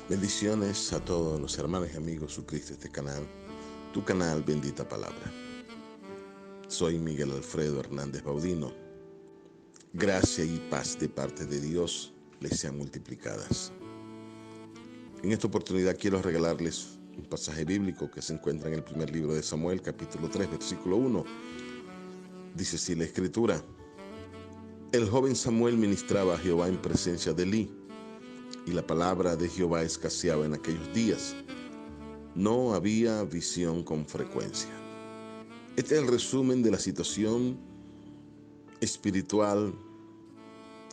Bendiciones a todos los hermanos y amigos suscritos a este canal, tu canal Bendita Palabra. Soy Miguel Alfredo Hernández Baudino. Gracia y paz de parte de Dios les sean multiplicadas. En esta oportunidad quiero regalarles un pasaje bíblico que se encuentra en el primer libro de Samuel, capítulo 3, versículo 1. Dice así la Escritura: El joven Samuel ministraba a Jehová en presencia de Elí, y la palabra de Jehová escaseaba en aquellos días. No había visión con frecuencia. Este es el resumen de la situación espiritual,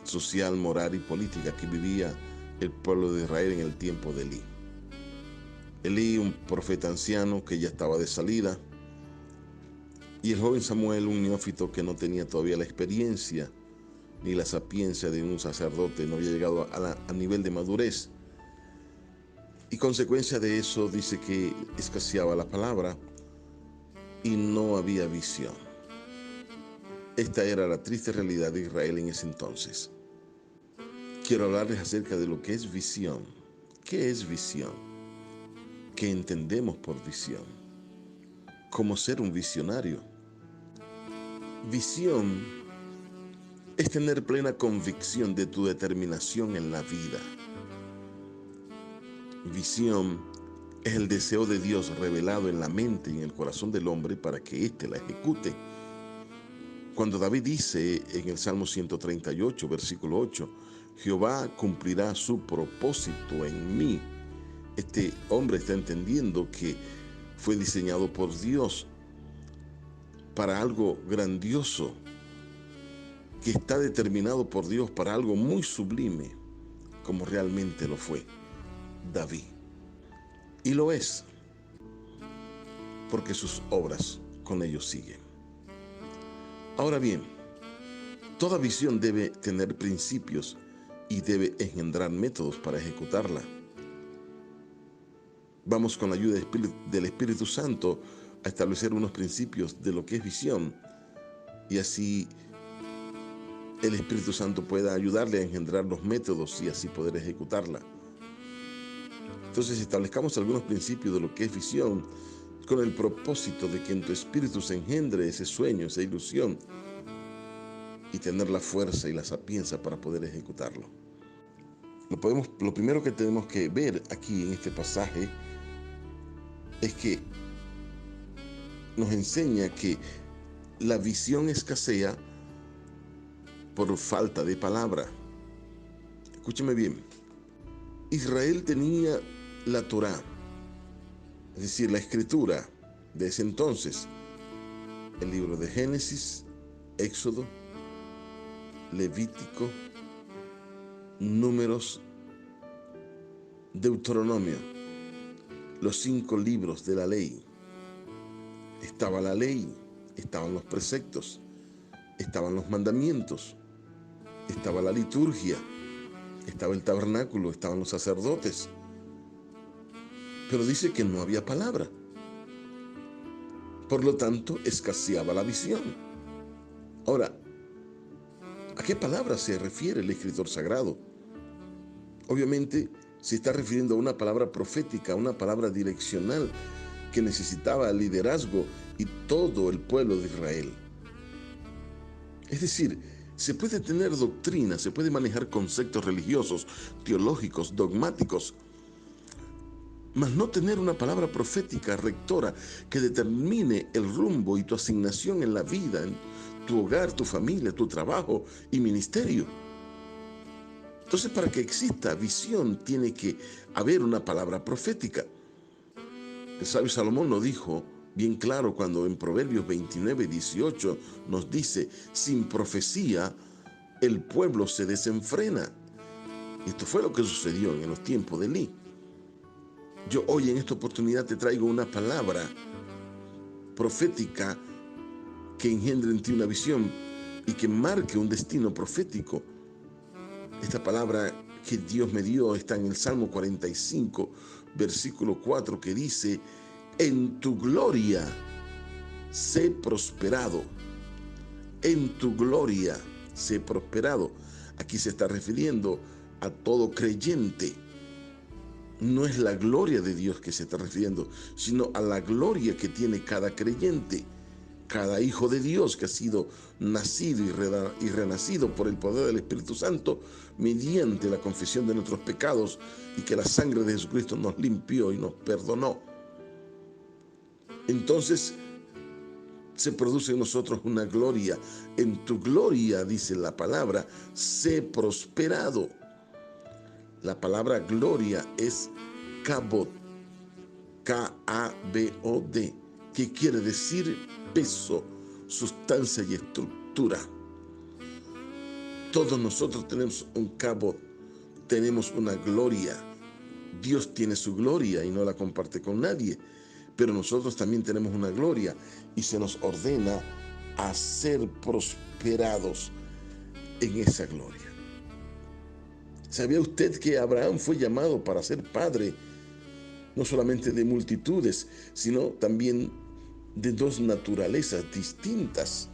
social, moral y política que vivía el pueblo de Israel en el tiempo de Elí. Elí, un profeta anciano que ya estaba de salida, y el joven Samuel, un neófito que no tenía todavía la experiencia ni la sapiencia de un sacerdote, no había llegado a nivel de madurez. Y consecuencia de eso dice que escaseaba la palabra y no había visión. Esta era la triste realidad de Israel en ese entonces. Quiero hablarles acerca de lo que es visión. ¿Qué es visión? ¿Qué entendemos por visión? ¿Cómo ser un visionario? Visión es tener plena convicción de tu determinación en la vida. Visión es el deseo de Dios revelado en la mente y en el corazón del hombre para que éste la ejecute. Cuando David dice en el Salmo 138, versículo 8, Jehová cumplirá su propósito en mí, este hombre está entendiendo que fue diseñado por Dios para algo grandioso, que está determinado por Dios para algo muy sublime, como realmente lo fue David. Y lo es, porque sus obras con ellos siguen. Ahora bien, toda visión debe tener principios y debe engendrar métodos para ejecutarla. Vamos con la ayuda del Espíritu Santo a establecer unos principios de lo que es visión, y así el Espíritu Santo pueda ayudarle a engendrar los métodos y así poder ejecutarla. Entonces establezcamos algunos principios de lo que es visión con el propósito de que en tu espíritu se engendre ese sueño, esa ilusión, y tener la fuerza y la sapiencia para poder ejecutarlo. Lo primero que tenemos que ver aquí en este pasaje es que nos enseña que la visión escasea por falta de palabra. Escúcheme bien. Israel tenía la Torá, es decir, la escritura de ese entonces, el libro de Génesis, Éxodo, Levítico, Números, Deuteronomio, los 5 libros de la ley. Estaba la ley, estaban los preceptos, estaban los mandamientos, estaba la liturgia, estaba el tabernáculo, estaban los sacerdotes. Pero dice que no había palabra. Por lo tanto, escaseaba la visión. Ahora, ¿a qué palabra se refiere el escritor sagrado? Obviamente, se está refiriendo a una palabra profética, a una palabra direccional que necesitaba liderazgo y todo el pueblo de Israel. Es decir, se puede tener doctrina, se puede manejar conceptos religiosos, teológicos, dogmáticos, mas no tener una palabra profética rectora que determine el rumbo y tu asignación en la vida, en tu hogar, tu familia, tu trabajo y ministerio. Entonces, para que exista visión, tiene que haber una palabra profética. El sabio Salomón lo dijo bien claro cuando en Proverbios 29:18 nos dice: sin profecía el pueblo se desenfrena. Y esto fue lo que sucedió en los tiempos de Elí. Yo hoy en esta oportunidad te traigo una palabra profética que engendre en ti una visión y que marque un destino profético. Esta palabra que Dios me dio está en el Salmo 45, versículo 4, que dice: en tu gloria sé prosperado. En tu gloria sé prosperado. Aquí se está refiriendo a todo creyente. no es la gloria de Dios que se está refiriendo, sino a la gloria que tiene cada creyente, cada hijo de Dios que ha sido nacido y renacido por el poder del Espíritu Santo mediante la confesión de nuestros pecados y que la sangre de Jesucristo nos limpió y nos perdonó. Entonces se produce en nosotros una gloria. En tu gloria, dice la palabra, sé prosperado. La palabra gloria es kabod, K-A-B-O-D, que quiere decir peso, sustancia y estructura. Todos nosotros tenemos un kabod, tenemos una gloria. Dios tiene su gloria y no la comparte con nadie, pero nosotros también tenemos una gloria y se nos ordena a ser prosperados en esa gloria. ¿Sabía usted que Abraham fue llamado para ser padre no solamente de multitudes, sino también de dos naturalezas distintas?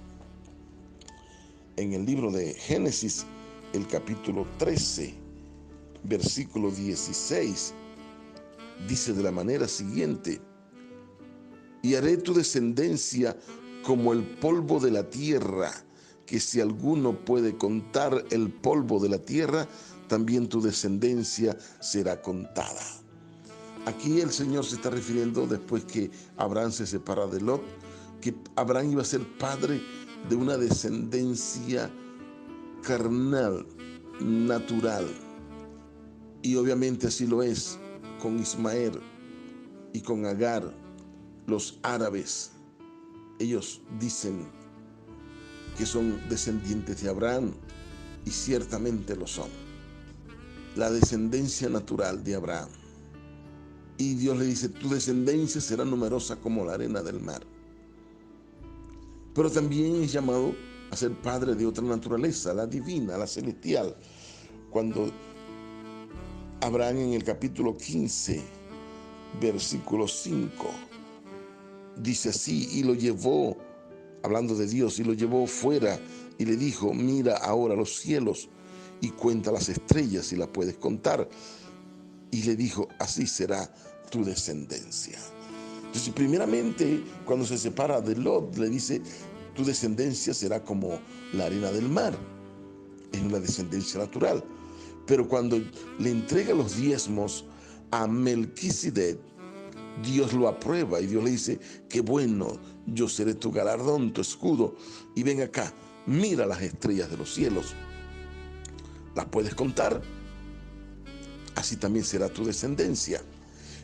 En el libro de Génesis, el capítulo 13, versículo 16, dice de la manera siguiente: y haré tu descendencia como el polvo de la tierra, que si alguno puede contar el polvo de la tierra, también tu descendencia será contada. Aquí el Señor se está refiriendo, después que Abraham se separa de Lot, que Abraham iba a ser padre de una descendencia carnal, natural. Y obviamente así lo es con Ismael y con Agar. Los árabes, ellos dicen que son descendientes de Abraham y ciertamente lo son. La descendencia natural de Abraham. Y Dios le dice: tu descendencia será numerosa como la arena del mar. Pero también es llamado a ser padre de otra naturaleza, la divina, la celestial. Cuando Abraham en el capítulo 15, versículo 5, dice así: y lo llevó, hablando de Dios, y lo llevó fuera y le dijo: mira ahora los cielos y cuenta las estrellas si las puedes contar. Y le dijo: así será tu descendencia. Entonces, primeramente, cuando se separa de Lot, le dice: tu descendencia será como la arena del mar. Es una descendencia natural. Pero cuando le entrega los diezmos a Melquisedec, Dios lo aprueba y Dios le dice: qué bueno, yo seré tu galardón, tu escudo. Y ven acá, mira las estrellas de los cielos. ¿Las puedes contar? Así también será tu descendencia.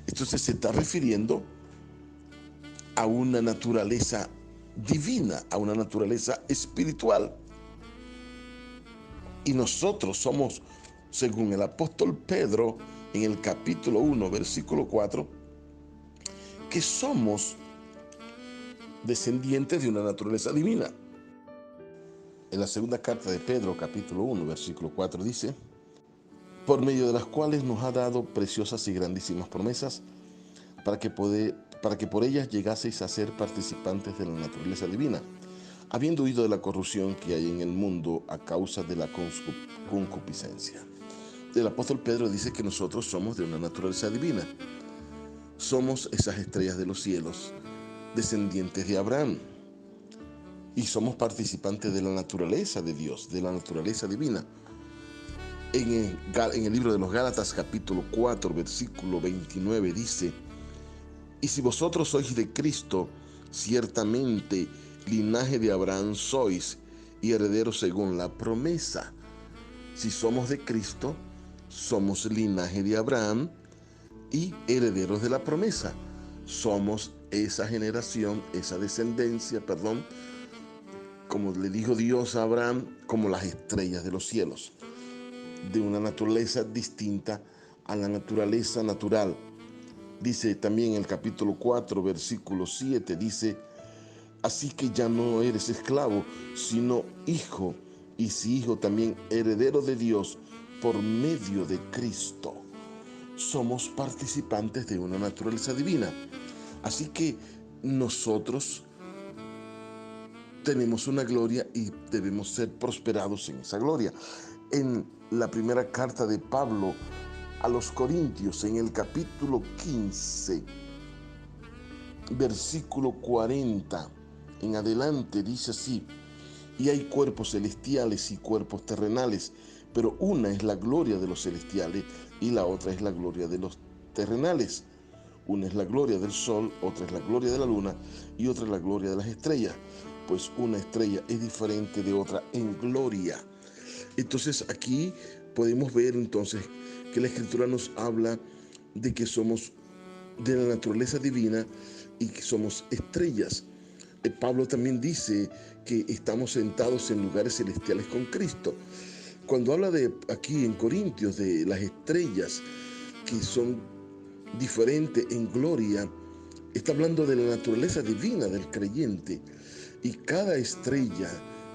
Entonces se está refiriendo a una naturaleza divina, a una naturaleza espiritual. Y nosotros somos, según el apóstol Pedro, en el capítulo 1, versículo 4, que somos descendientes de una naturaleza divina. En la segunda carta de Pedro, capítulo 1, versículo 4, dice: por medio de las cuales nos ha dado preciosas y grandísimas promesas, para que por ellas llegaseis a ser participantes de la naturaleza divina, habiendo huido de la corrupción que hay en el mundo a causa de la concupiscencia. El apóstol Pedro dice que nosotros somos de una naturaleza divina. Somos esas estrellas de los cielos, descendientes de Abraham. Y somos participantes de la naturaleza de Dios, de la naturaleza divina. En el libro de los Gálatas, capítulo 4, versículo 29, dice: y si vosotros sois de Cristo, ciertamente linaje de Abraham sois y herederos según la promesa. Si somos de Cristo, somos linaje de Abraham y herederos de la promesa. Somos esa generación, esa descendencia, como le dijo Dios a Abraham, como las estrellas de los cielos, de una naturaleza distinta a la naturaleza natural. Dice también en el capítulo 4, versículo 7, dice: así que ya no eres esclavo, sino hijo, y si hijo, también heredero de Dios por medio de Cristo. Somos participantes de una naturaleza divina. Así que nosotros tenemos una gloria y debemos ser prosperados en esa gloria. En la primera carta de Pablo a los Corintios en el capítulo 15, versículo 40 en adelante, dice así: y hay cuerpos celestiales y cuerpos terrenales, pero una es la gloria de los celestiales y la otra es la gloria de los terrenales. Una es la gloria del sol, otra es la gloria de la luna y otra es la gloria de las estrellas, pues una estrella es diferente de otra en gloria. Entonces aquí podemos ver entonces que la Escritura nos habla de que somos de la naturaleza divina y que somos estrellas. Pablo también dice que estamos sentados en lugares celestiales con Cristo. Cuando habla de aquí en Corintios de las estrellas que son diferentes en gloria, está hablando de la naturaleza divina del creyente. Y cada estrella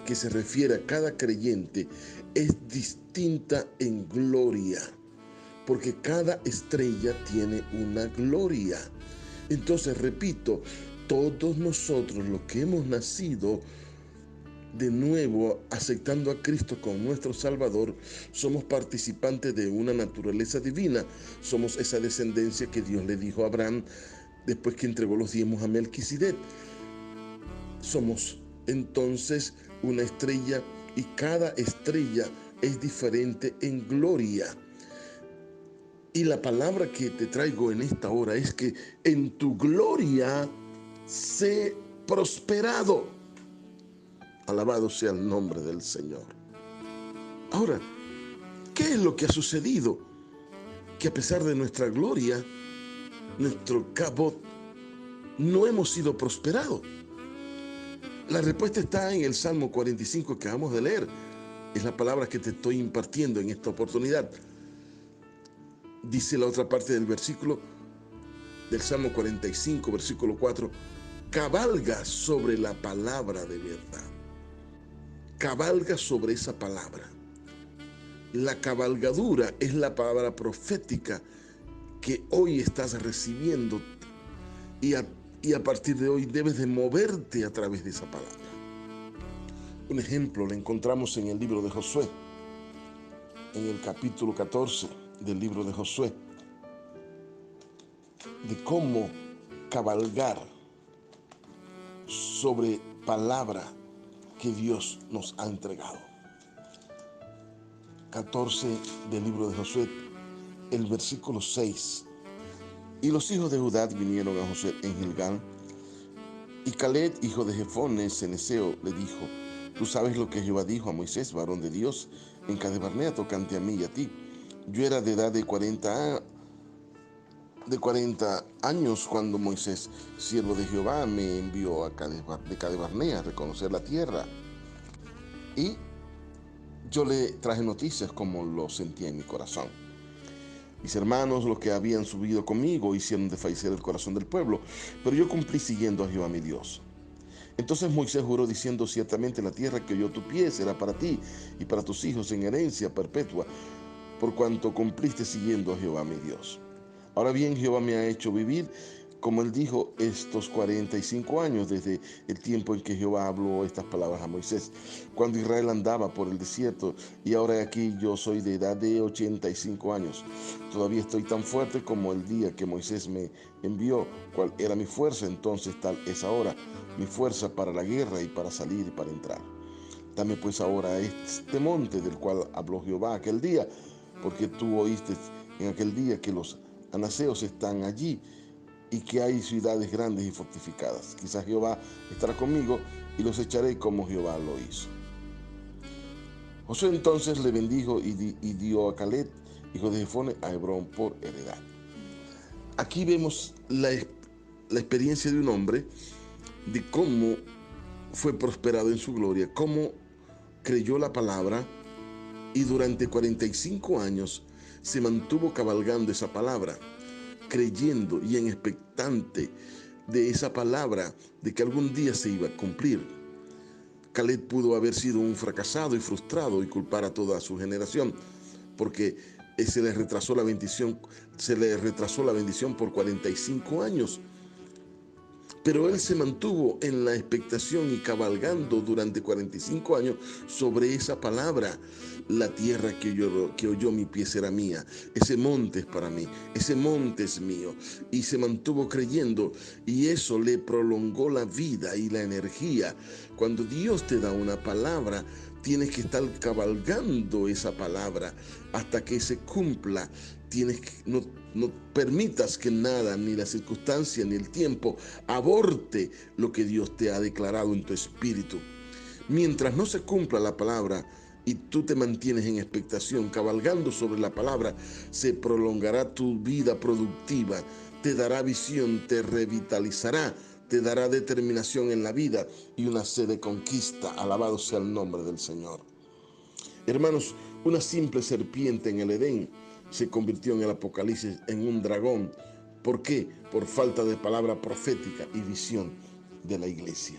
que se refiere a cada creyente es distinta en gloria, porque cada estrella tiene una gloria. Entonces, repito, todos nosotros los que hemos nacido de nuevo, aceptando a Cristo como nuestro Salvador, somos participantes de una naturaleza divina. Somos esa descendencia que Dios le dijo a Abraham después que entregó los diezmos a Melquisedec. Somos entonces una estrella y cada estrella es diferente en gloria. Y la palabra que te traigo en esta hora es que en tu gloria sé prosperado. Alabado sea el nombre del Señor. Ahora, ¿qué es lo que ha sucedido? Que a pesar de nuestra gloria, nuestro cabot, no hemos sido prosperados. La respuesta está en el Salmo 45 que acabamos de leer. Es la palabra que te estoy impartiendo en esta oportunidad. Dice la otra parte del versículo del Salmo 45, versículo 4, cabalga sobre la palabra de verdad. Cabalga sobre esa palabra. La cabalgadura es la palabra profética que hoy estás recibiendo y a partir de hoy debes de moverte a través de esa palabra. Un ejemplo lo encontramos en el libro de Josué, en el capítulo 14 del libro de Josué, de cómo cabalgar sobre palabra que Dios nos ha entregado. 14 del libro de Josué, el versículo 6. Y los hijos de Judá vinieron a Josué en Gilgal, y Caleb, hijo de Jefone, ceneseo, le dijo: tú sabes lo que Jehová dijo a Moisés, varón de Dios, en Cades Barnea, tocante a mí y a ti. Yo era de edad de 40 años cuando Moisés, siervo de Jehová, me envió a Cades Barnea a reconocer la tierra. Y yo le traje noticias como lo sentía en mi corazón. Mis hermanos, los que habían subido conmigo, hicieron desfallecer el corazón del pueblo, pero yo cumplí siguiendo a Jehová mi Dios. Entonces Moisés juró diciendo: ciertamente la tierra que oyó tu pie será para ti y para tus hijos en herencia perpetua, por cuanto cumpliste siguiendo a Jehová mi Dios. Ahora bien, Jehová me ha hecho vivir, como él dijo, estos 45 años desde el tiempo en que Jehová habló estas palabras a Moisés, cuando Israel andaba por el desierto, y ahora aquí yo soy de edad de 85 años. Todavía estoy tan fuerte como el día que Moisés me envió. ¿Cuál era mi fuerza? Entonces tal es ahora mi fuerza para la guerra y para salir y para entrar. Dame pues ahora este monte del cual habló Jehová aquel día, porque tú oíste en aquel día que los anaseos están allí y que hay ciudades grandes y fortificadas. Quizás Jehová estará conmigo y los echaré como Jehová lo hizo. Josué entonces le bendijo y dio a Caleb, hijo de Jefone, a Hebrón por heredad. Aquí vemos la experiencia de un hombre, de cómo fue prosperado en su gloria, cómo creyó la palabra y durante 45 años se mantuvo cabalgando esa palabra, creyendo y en expectante de esa palabra, de que algún día se iba a cumplir. Caleb pudo haber sido un fracasado y frustrado y culpar a toda su generación, porque se le retrasó la bendición por 45 años. Pero él se mantuvo en la expectación y cabalgando durante 45 años sobre esa palabra. La tierra que oyó mi pie será mía. Ese monte es para mí. Ese monte es mío. Y se mantuvo creyendo y eso le prolongó la vida y la energía. Cuando Dios te da una palabra, tienes que estar cabalgando esa palabra hasta que se cumpla. No permitas que nada, ni la circunstancia, ni el tiempo, aborte lo que Dios te ha declarado en tu espíritu. Mientras no se cumpla la palabra y tú te mantienes en expectación, cabalgando sobre la palabra, se prolongará tu vida productiva, te dará visión, te revitalizará, te dará determinación en la vida y una sed de conquista. Alabado sea el nombre del Señor. Hermanos, una simple serpiente en el Edén se convirtió en el Apocalipsis en un dragón. ¿Por qué? Por falta de palabra profética y visión de la iglesia.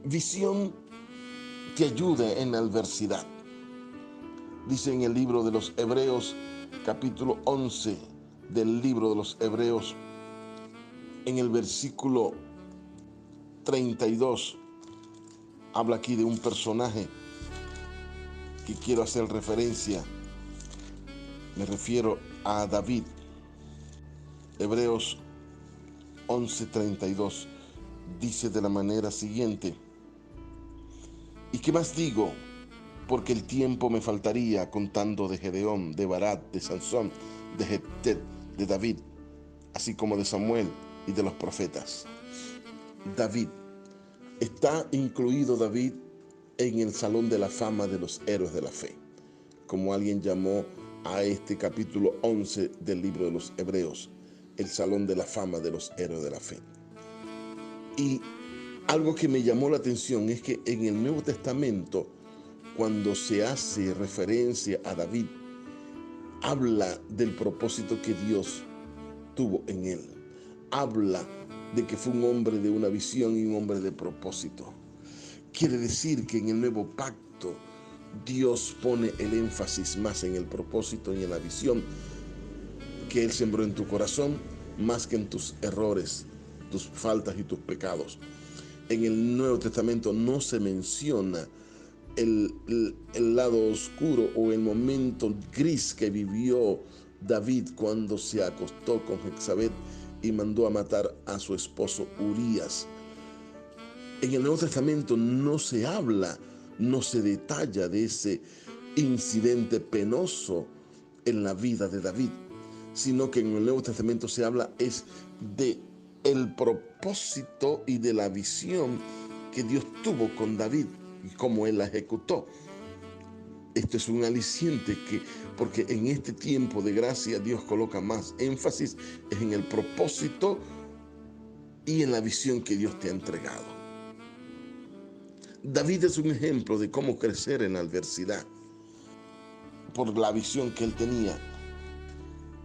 Visión que ayude en la adversidad. Dice en el libro de los Hebreos, capítulo 11 del libro de los Hebreos, en el versículo 32, habla aquí de un personaje que quiero hacer referencia. Me refiero a David. Hebreos 11:32 dice de la manera siguiente: ¿y qué más digo? Porque el tiempo me faltaría contando de Gedeón, de Barak, de Sansón, de Jefté, de David, así como de Samuel y de los profetas. David. Está incluido David en el Salón de la Fama de los Héroes de la Fe, como alguien llamó a este capítulo 11 del libro de los Hebreos, el Salón de la Fama de los Héroes de la Fe. Y algo que me llamó la atención es que en el Nuevo Testamento, cuando se hace referencia a David, habla del propósito que Dios tuvo en él. Habla de que fue un hombre de una visión y un hombre de propósito. Quiere decir que en el nuevo pacto Dios pone el énfasis más en el propósito y en la visión que Él sembró en tu corazón, más que en tus errores, tus faltas y tus pecados. En el Nuevo Testamento no se menciona el lado oscuro o el momento gris que vivió David cuando se acostó con Jezabel y mandó a matar a su esposo Urías. En el Nuevo Testamento no se habla, no se detalla de ese incidente penoso en la vida de David, sino que en el Nuevo Testamento se habla es de el propósito y de la visión que Dios tuvo con David y cómo él la ejecutó. Esto es un aliciente porque en este tiempo de gracia Dios coloca más énfasis en el propósito y en la visión que Dios te ha entregado. David es un ejemplo de cómo crecer en la adversidad por la visión que él tenía.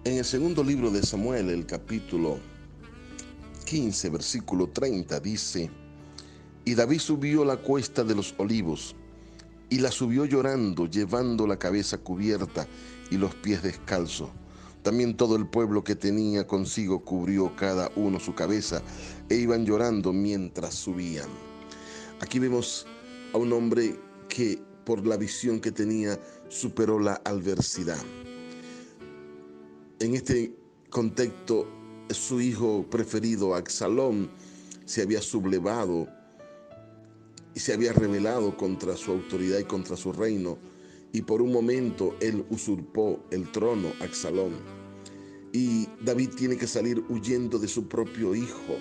En el segundo libro de Samuel, el capítulo 15, versículo 30, dice: y David subió la cuesta de los olivos, y la subió llorando, llevando la cabeza cubierta y los pies descalzos. También todo el pueblo que tenía consigo cubrió cada uno su cabeza, e iban llorando mientras subían. Aquí vemos a un hombre que por la visión que tenía superó la adversidad. En este contexto, su hijo preferido, Absalón, se había sublevado y se había rebelado contra su autoridad y contra su reino. Y por un momento él usurpó el trono, Absalón. Y David tiene que salir huyendo de su propio hijo.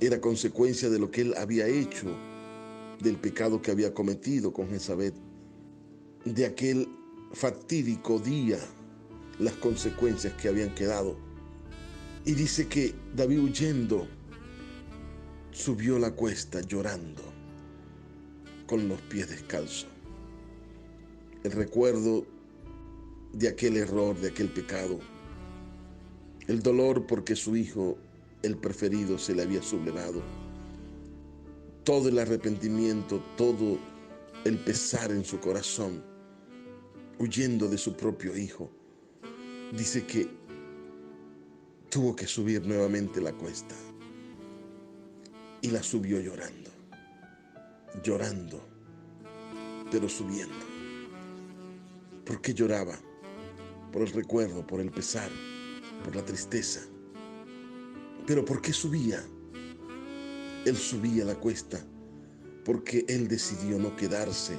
Era consecuencia de lo que él había hecho, del pecado que había cometido con Jezabel, de aquel fatídico día, las consecuencias que habían quedado. Y dice que David, huyendo, subió la cuesta llorando, con los pies descalzos. El recuerdo de aquel error, de aquel pecado, el dolor porque su hijo, el preferido, se le había sublevado, todo el arrepentimiento, todo el pesar en su corazón, huyendo de su propio hijo. Dice que tuvo que subir nuevamente la cuesta. y la subió llorando, llorando, pero subiendo. ¿Por qué lloraba? Por el recuerdo, por el pesar, por la tristeza. ¿Pero por qué subía? Él subía la cuesta porque él decidió no quedarse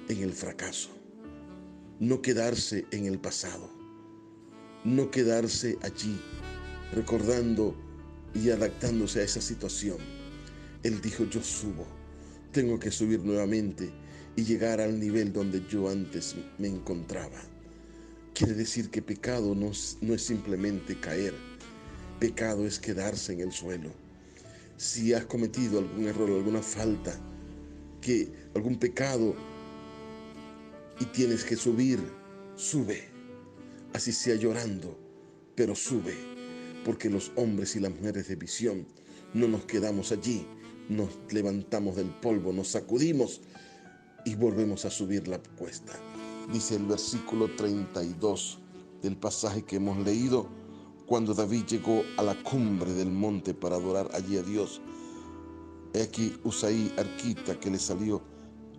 en el fracaso, no quedarse en el pasado, no quedarse allí recordando y adaptándose a esa situación. Él dijo, yo subo, tengo que subir nuevamente y llegar al nivel donde yo antes me encontraba. Quiere decir que pecado no es simplemente caer, pecado es quedarse en el suelo. Si has cometido algún error, alguna falta, algún pecado y tienes que subir, sube, así sea llorando, pero sube, porque los hombres y las mujeres de visión no nos quedamos allí, nos levantamos del polvo, nos sacudimos y volvemos a subir la cuesta. Dice el versículo 32 del pasaje que hemos leído, cuando David llegó a la cumbre del monte para adorar allí a Dios, he aquí Usaí arquita que le salió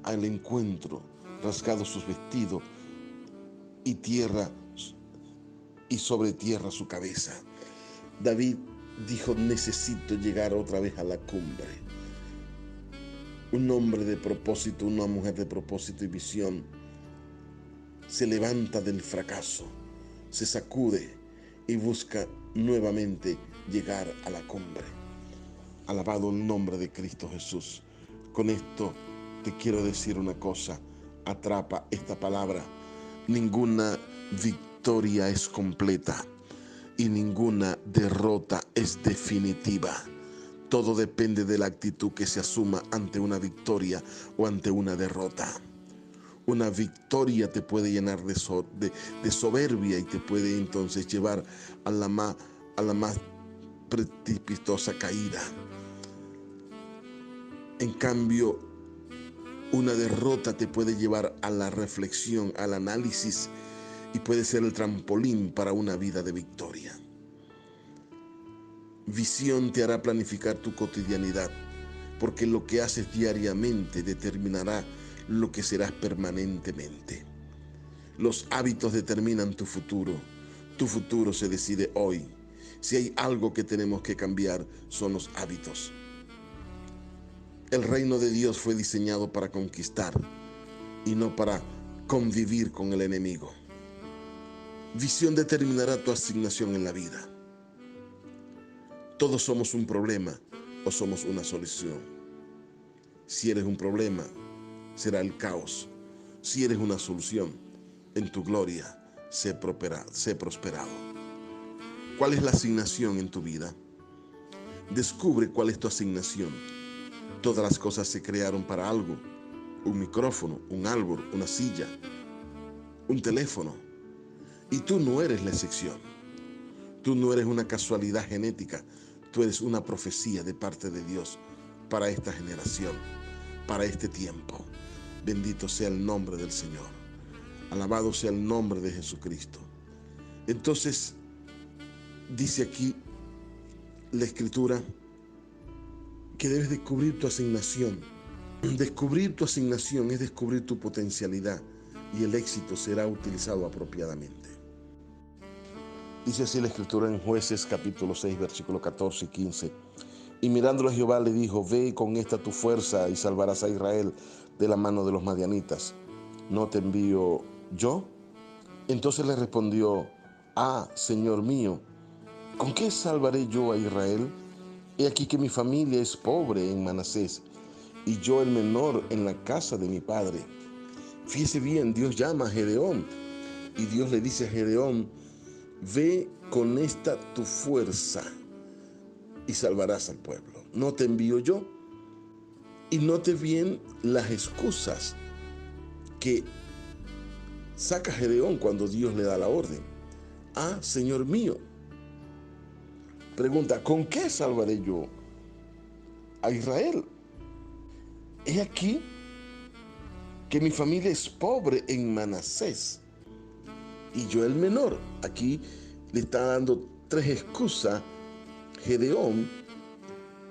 al encuentro, rasgado sus vestidos y sobre tierra su cabeza. David dijo, necesito llegar otra vez a la cumbre. Un hombre de propósito, una mujer de propósito y visión, se levanta del fracaso, se sacude y busca nuevamente llegar a la cumbre. Alabado el nombre de Cristo Jesús. Con esto te quiero decir una cosa, atrapa esta palabra. Ninguna victoria es completa y ninguna derrota es definitiva. Todo depende de la actitud que se asuma ante una victoria o ante una derrota. Una victoria te puede llenar de soberbia y te puede entonces llevar a la más precipitosa caída. En cambio, una derrota te puede llevar a la reflexión, al análisis y puede ser el trampolín para una vida de victoria. Visión te hará planificar tu cotidianidad, porque lo que haces diariamente determinará lo que serás permanentemente. Los hábitos determinan tu futuro se decide hoy. Si hay algo que tenemos que cambiar, son los hábitos. El reino de Dios fue diseñado para conquistar y no para convivir con el enemigo. Visión determinará tu asignación en la vida. Todos somos un problema o somos una solución. Si eres un problema, será el caos. Si eres una solución, en tu gloria sé prosperado. ¿Cuál es la asignación en tu vida? Descubre cuál es tu asignación. Todas las cosas se crearon para algo. Un micrófono, un árbol, una silla, un teléfono. Y tú no eres la excepción. Tú no eres una casualidad genética. Tú eres una profecía de parte de Dios para esta generación, para este tiempo. Bendito sea el nombre del Señor. Alabado sea el nombre de Jesucristo. Entonces, dice aquí la Escritura que debes descubrir tu asignación. Descubrir tu asignación es descubrir tu potencialidad y el éxito será utilizado apropiadamente. Dice así la Escritura en Jueces capítulo 6, versículo 14 y 15. Y mirándolo Jehová le dijo, ve con esta tu fuerza y salvarás a Israel de la mano de los madianitas. ¿No te envío yo? Entonces le respondió, Señor mío, ¿con qué salvaré yo a Israel? He aquí que mi familia es pobre en Manasés y yo el menor en la casa de mi padre. Fíjese bien, Dios llama a Gedeón y Dios le dice a Gedeón, ve con esta tu fuerza y salvarás al pueblo. ¿No te envío yo? Y note bien las excusas que saca Gedeón cuando Dios le da la orden. Señor mío. Pregunta, ¿con qué salvaré yo a Israel? He aquí que mi familia es pobre en Manasés y yo el menor. Aquí le está dando tres excusas Gedeón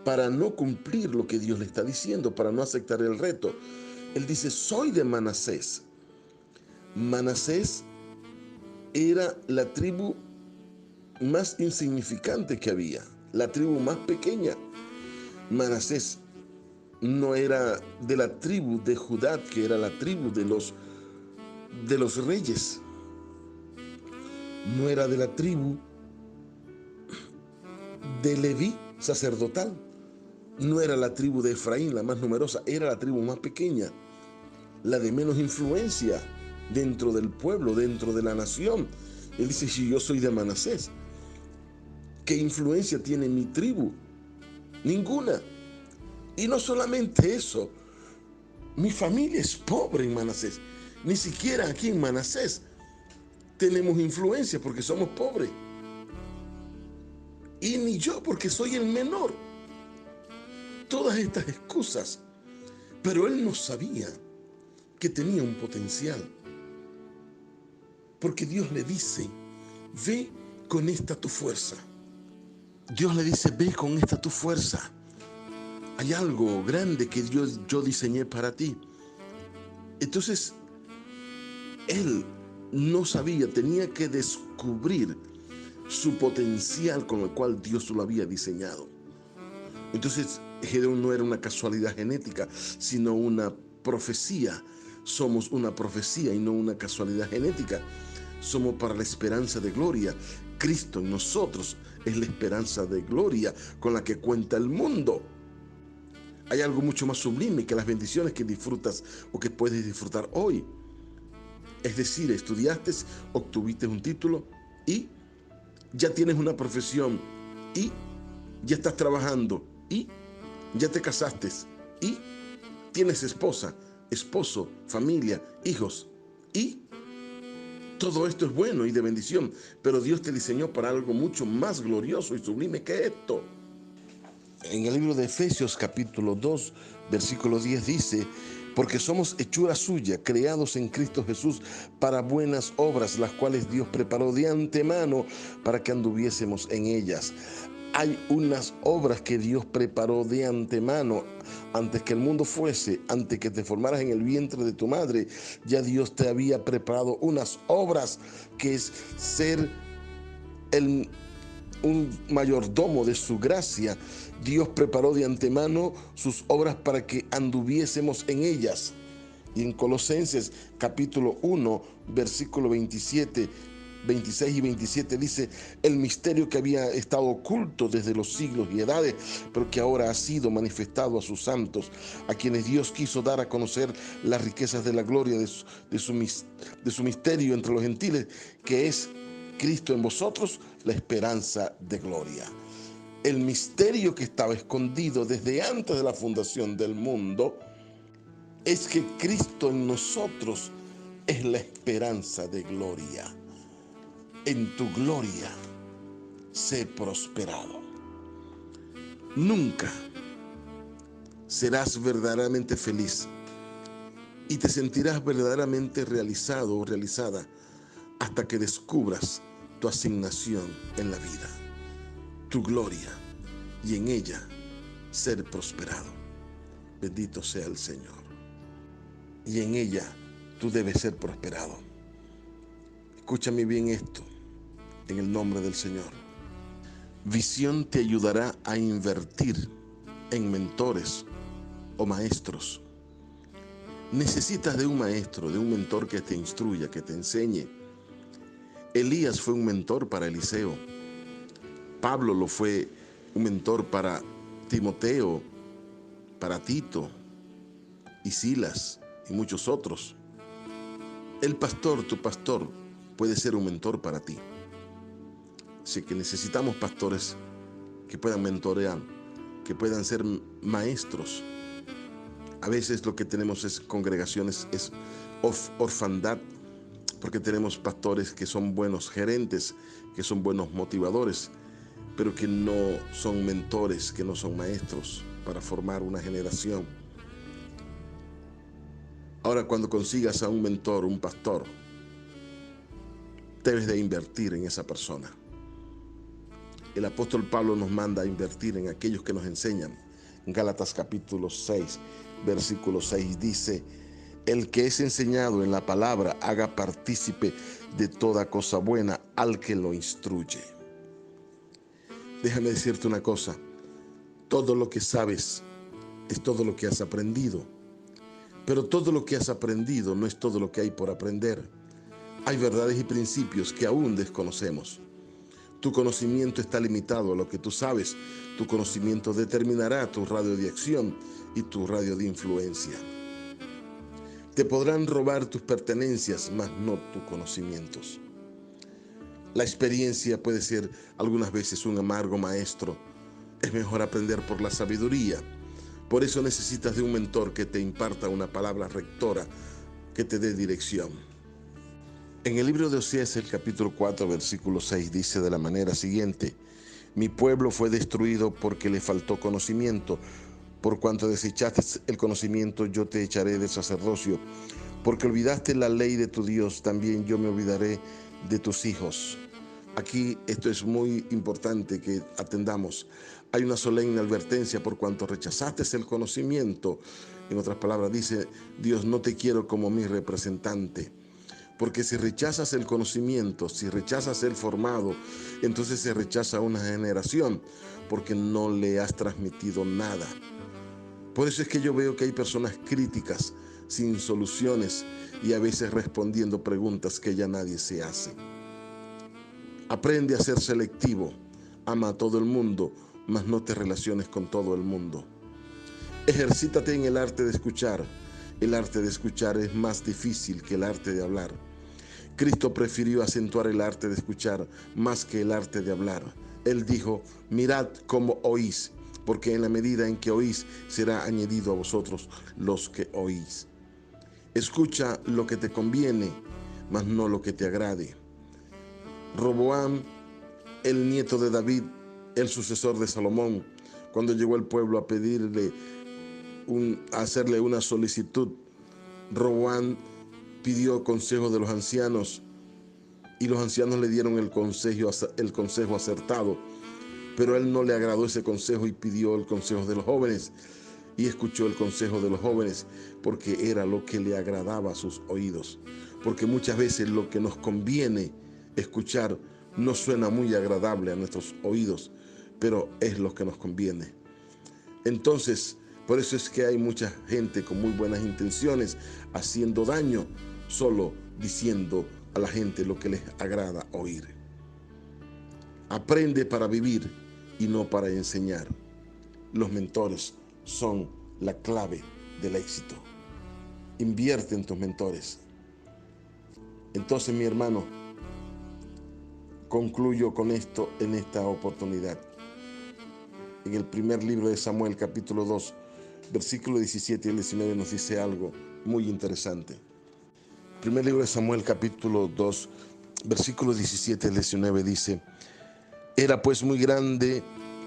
para no cumplir lo que Dios le está diciendo, para no aceptar el reto. Él dice, soy de Manasés. Manasés era la tribu más insignificante que había, la tribu más pequeña. Manasés no era de la tribu de Judá, que era la tribu de los reyes. No era de la tribu de Leví, sacerdotal. No era la tribu de Efraín, la más numerosa, era la tribu más pequeña, la de menos influencia dentro del pueblo, dentro de la nación. Él dice, si yo soy de Manasés, ¿qué influencia tiene mi tribu? Ninguna. Y no solamente eso, mi familia es pobre en Manasés. Ni siquiera aquí en Manasés tenemos influencia porque somos pobres. Y ni yo porque soy el menor. Todas estas excusas. Pero él no sabía que tenía un potencial. Porque Dios le dice, ve con esta tu fuerza. Dios le dice, ve con esta tu fuerza. Hay algo grande que yo diseñé para ti. Entonces, él no sabía, tenía que descubrir su potencial con el cual Dios lo había diseñado. Entonces, Gedeón no era una casualidad genética, sino una profecía. Somos una profecía y no una casualidad genética. Somos para la esperanza de gloria. Cristo en nosotros es la esperanza de gloria con la que cuenta el mundo. Hay algo mucho más sublime que las bendiciones que disfrutas o que puedes disfrutar hoy. Es decir, estudiaste, obtuviste un título y ya tienes una profesión y ya estás trabajando y ya te casaste y tienes esposa, esposo, familia, hijos y todo esto es bueno y de bendición, pero Dios te diseñó para algo mucho más glorioso y sublime que esto. En el libro de Efesios capítulo 2, versículo 10 dice, porque somos hechura suya, creados en Cristo Jesús para buenas obras, las cuales Dios preparó de antemano para que anduviésemos en ellas. Hay unas obras que Dios preparó de antemano, antes que el mundo fuese, antes que te formaras en el vientre de tu madre, ya Dios te había preparado unas obras que es ser un mayordomo de su gracia. Dios preparó de antemano sus obras para que anduviésemos en ellas. Y en Colosenses capítulo 1, versículo 27, 26 y 27 dice, el misterio que había estado oculto desde los siglos y edades, pero que ahora ha sido manifestado a sus santos, a quienes Dios quiso dar a conocer las riquezas de la gloria de su misterio entre los gentiles, que es Cristo en vosotros, la esperanza de gloria. El misterio que estaba escondido desde antes de la fundación del mundo es que Cristo en nosotros es la esperanza de gloria. En tu gloria sé prosperado. Nunca serás verdaderamente feliz y te sentirás verdaderamente realizado o realizada hasta que descubras tu asignación en la vida, tu gloria, y en ella ser prosperado. Bendito sea el Señor. Y en ella tú debes ser prosperado. Escúchame bien esto, en el nombre del Señor. Visión te ayudará a invertir en mentores o maestros. Necesitas de un maestro, de un mentor que te instruya, que te enseñe. Elías fue un mentor para Eliseo. Pablo lo fue un mentor para Timoteo, para Tito y Silas y muchos otros. El pastor, tu pastor, puede ser un mentor para ti. Así que necesitamos pastores que puedan mentorear, que puedan ser maestros. A veces lo que tenemos es congregaciones, es orfandad, porque tenemos pastores que son buenos gerentes, que son buenos motivadores, pero que no son mentores, que no son maestros para formar una generación. Ahora, cuando consigas a un mentor, un pastor, debes de invertir en esa persona. el apóstol Pablo nos manda a invertir en aquellos que nos enseñan. En Gálatas capítulo 6, versículo 6 dice: el que es enseñado en la palabra haga partícipe de toda cosa buena al que lo instruye. Déjame decirte una cosa: todo lo que sabes es todo lo que has aprendido, pero todo lo que has aprendido no es todo lo que hay por aprender. Hay verdades y principios que aún desconocemos. Tu conocimiento está limitado a lo que tú sabes. Tu conocimiento determinará tu radio de acción y tu radio de influencia. Te podrán robar tus pertenencias, mas no tus conocimientos. La experiencia puede ser algunas veces un amargo maestro. Es mejor aprender por la sabiduría. Por eso necesitas de un mentor que te imparta una palabra rectora, que te dé dirección. En el libro de Oseas, el capítulo 4, versículo 6, dice de la manera siguiente: mi pueblo fue destruido porque le faltó conocimiento. Por cuanto desechaste el conocimiento, yo te echaré del sacerdocio. Porque olvidaste la ley de tu Dios, también yo me olvidaré de tus hijos. Aquí esto es muy importante que atendamos. Hay una solemne advertencia: por cuanto rechazaste el conocimiento. En otras palabras, dice Dios: no te quiero como mi representante. Porque si rechazas el conocimiento, si rechazas el formado, entonces se rechaza una generación, porque no le has transmitido nada. Por eso es que yo veo que hay personas críticas, sin soluciones, y a veces respondiendo preguntas que ya nadie se hace. Aprende a ser selectivo. Ama a todo el mundo, mas no te relaciones con todo el mundo. Ejercítate en el arte de escuchar. El arte de escuchar es más difícil que el arte de hablar. Cristo prefirió acentuar el arte de escuchar más que el arte de hablar. Él dijo: mirad cómo oís, porque en la medida en que oís será añadido a vosotros los que oís. Escucha lo que te conviene, mas no lo que te agrade. Roboam, el nieto de David, el sucesor de Salomón, cuando llegó el pueblo a pedirle, a hacerle una solicitud, Roboam pidió consejo de los ancianos, y los ancianos le dieron el consejo acertado, pero a él no le agradó ese consejo y pidió el consejo de los jóvenes, y escuchó el consejo de los jóvenes porque era lo que le agradaba a sus oídos. Porque muchas veces lo que nos conviene escuchar no suena muy agradable a nuestros oídos, pero es lo que nos conviene. Entonces, por eso es que hay mucha gente con muy buenas intenciones haciendo daño, solo diciendo a la gente lo que les agrada oír. Aprende para vivir y no para enseñar. Los mentores son la clave del éxito. Invierte en tus mentores. Entonces, mi hermano, concluyo con esto en esta oportunidad. En el primer libro de Samuel, capítulo 2, versículo 17 y 19, nos dice algo muy interesante. Primer libro de Samuel, capítulo 2, versículo 17 y 19 dice: era pues muy grande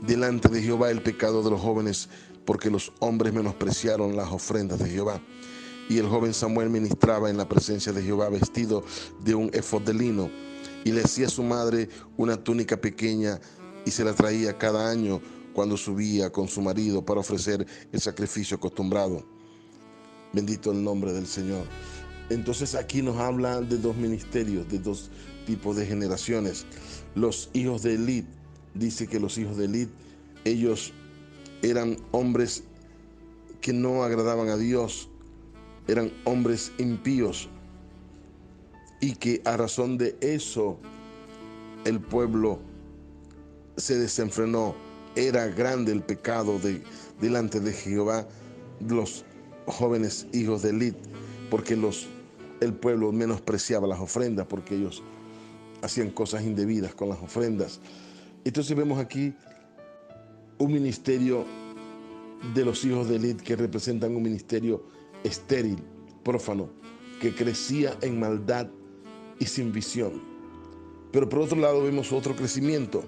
delante de Jehová el pecado de los jóvenes, porque los hombres menospreciaron las ofrendas de Jehová. Y el joven Samuel ministraba en la presencia de Jehová vestido de un efod de lino, y le hacía a su madre una túnica pequeña, y se la traía cada año cuando subía con su marido para ofrecer el sacrificio acostumbrado. Bendito el nombre del Señor. Entonces aquí nos habla de dos ministerios, de dos tipos de generaciones. Los hijos de Elí, dice que los hijos de Elí, ellos eran hombres que no agradaban a Dios, eran hombres impíos, y que a razón de eso el pueblo se desenfrenó. Era grande el pecado delante de Jehová, los jóvenes hijos de Elí, porque el pueblo menospreciaba las ofrendas, porque ellos hacían cosas indebidas con las ofrendas. Entonces vemos aquí un ministerio de los hijos de Elí que representan un ministerio estéril, prófano, que crecía en maldad y sin visión. Pero por otro lado vemos otro crecimiento.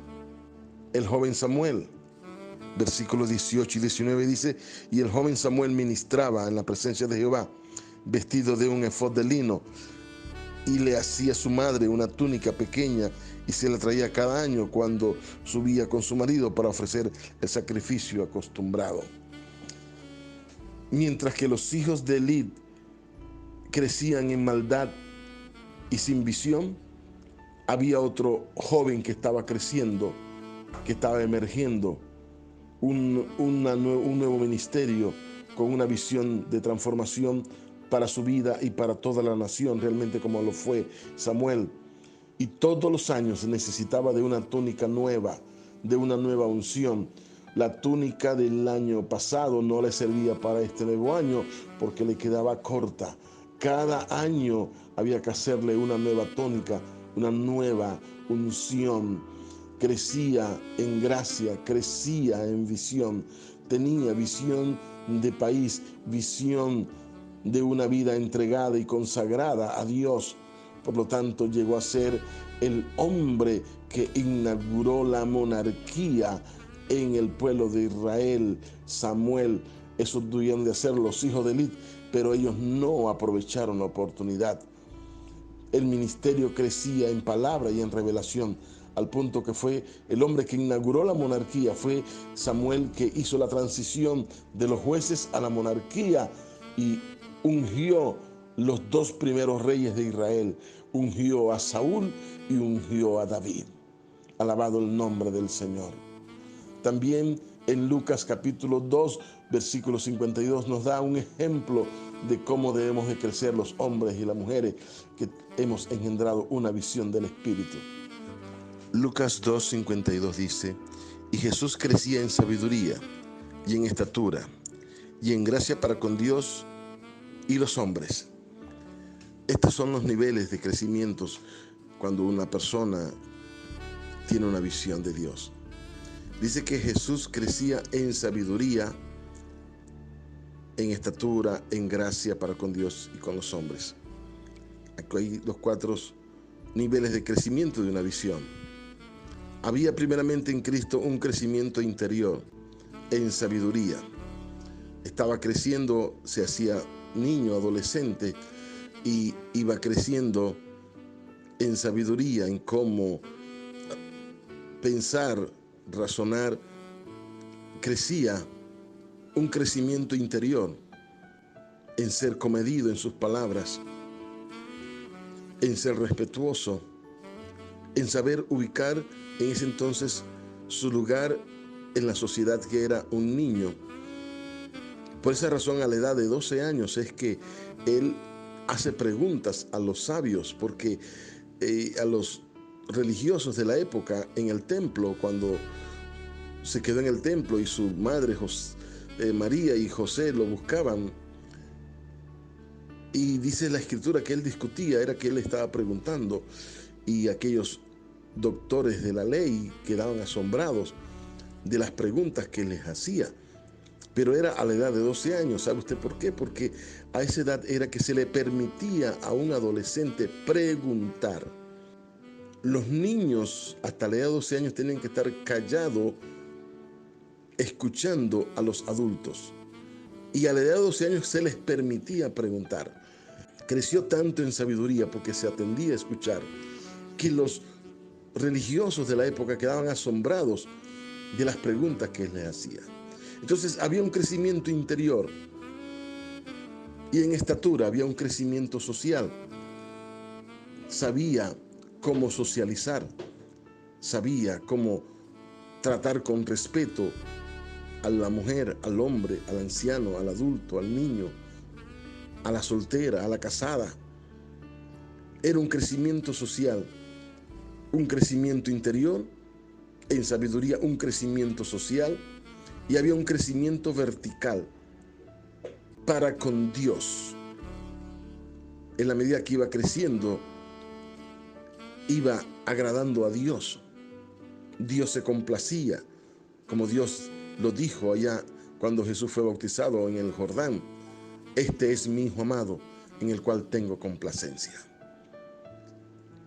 El joven Samuel, versículos 18 y 19 dice: y el joven Samuel ministraba en la presencia de Jehová vestido de un efod de lino, y le hacía a su madre una túnica pequeña y se la traía cada año cuando subía con su marido para ofrecer el sacrificio acostumbrado. Mientras que los hijos de Elí crecían en maldad y sin visión, había otro joven que estaba creciendo, que estaba emergiendo, un nuevo ministerio con una visión de transformación para su vida y para toda la nación, realmente como lo fue Samuel. Y todos los años necesitaba de una túnica nueva, de una nueva unción. La túnica del año pasado no le servía para este nuevo año porque le quedaba corta. Cada año había que hacerle una nueva túnica, una nueva unción. Crecía en gracia, crecía en visión, tenía visión de país, visión de una vida entregada y consagrada a Dios. Por lo tanto, llegó a ser el hombre que inauguró la monarquía en el pueblo de Israel. Samuel, eso tuvieron de hacer los hijos de Elí, pero ellos no aprovecharon la oportunidad. El ministerio crecía en palabra y en revelación, al punto que fue el hombre que inauguró la monarquía, fue Samuel, que hizo la transición de los jueces a la monarquía y ungió los dos primeros reyes de Israel, ungió a Saúl y ungió a David. Alabado el nombre del Señor. También en Lucas capítulo 2, versículo 52 nos da un ejemplo de cómo debemos de crecer los hombres y las mujeres que hemos engendrado una visión del Espíritu. Lucas 2, 52 dice: y Jesús crecía en sabiduría y en estatura y en gracia para con Dios y los hombres. Estos son los niveles de crecimientos cuando una persona tiene una visión de Dios. Dice que Jesús crecía en sabiduría, en estatura, en gracia para con Dios y con los hombres. Aquí hay los 4 niveles de crecimiento de una visión. Había primeramente en Cristo un crecimiento interior, en sabiduría. Estaba creciendo, se hacía niño, adolescente, y iba creciendo en sabiduría, en cómo pensar, razonar. Crecía un crecimiento interior, en ser comedido en sus palabras, en ser respetuoso, en saber ubicar en ese entonces su lugar en la sociedad, que era un niño. Por esa razón, a la edad de 12 años es que él hace preguntas a los sabios, porque a los religiosos de la época en el templo, cuando se quedó en el templo y su madre María y José lo buscaban, y dice la escritura que él discutía, era que él estaba preguntando, y aquellos doctores de la ley quedaban asombrados de las preguntas que les hacía. Pero era a la edad de 12 años. ¿Sabe usted por qué? Porque a esa edad era que se le permitía a un adolescente preguntar. Los niños hasta la edad de 12 años tienen que estar callados, escuchando a los adultos. Y a la edad de 12 años se les permitía preguntar. Creció tanto en sabiduría porque se atendía a escuchar, que los religiosos de la época quedaban asombrados de las preguntas que él les hacía. Entonces había un crecimiento interior, y en estatura había un crecimiento social. Sabía cómo socializar, sabía cómo tratar con respeto a la mujer, al hombre, al anciano, al adulto, al niño, a la soltera, a la casada. Era un crecimiento social, un crecimiento interior, en sabiduría un crecimiento social, y había un crecimiento vertical para con Dios. En la medida que iba creciendo, iba agradando a Dios. Dios se complacía, como Dios lo dijo allá cuando Jesús fue bautizado en el Jordán: este es mi Hijo amado, en el cual tengo complacencia.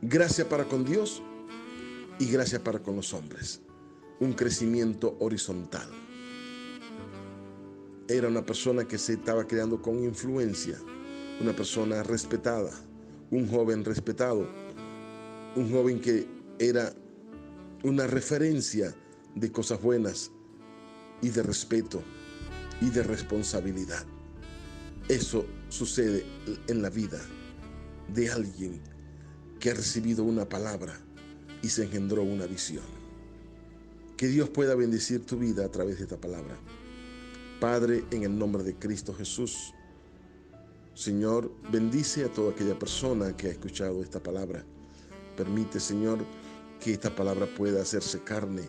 Gracia para con Dios y gracia para con los hombres. Un crecimiento horizontal. Era una persona que se estaba creando con influencia, una persona respetada, un joven respetado, un joven que era una referencia de cosas buenas y de respeto y de responsabilidad. Eso sucede en la vida de alguien que ha recibido una palabra y se engendró una visión. Que Dios pueda bendecir tu vida a través de esta palabra. Padre, en el nombre de Cristo Jesús, Señor, bendice a toda aquella persona que ha escuchado esta palabra. Permite, Señor, que esta palabra pueda hacerse carne.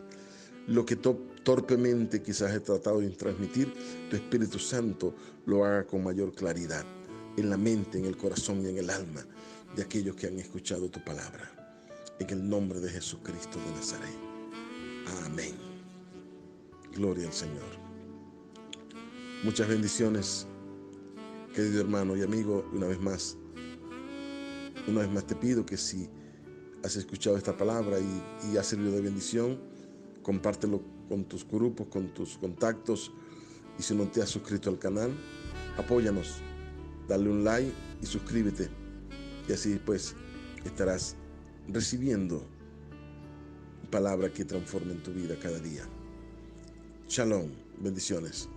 Lo que torpemente quizás he tratado de transmitir, tu Espíritu Santo lo haga con mayor claridad en la mente, en el corazón y en el alma de aquellos que han escuchado tu palabra. En el nombre de Jesucristo de Nazaret. Amén. Gloria al Señor. Muchas bendiciones, querido hermano y amigo. Una vez más te pido que si has escuchado esta palabra y ha servido de bendición, compártelo con tus grupos, con tus contactos. Y si no te has suscrito al canal, apóyanos, dale un like y suscríbete. Y así pues estarás recibiendo palabra que transforme en tu vida cada día. Shalom, bendiciones.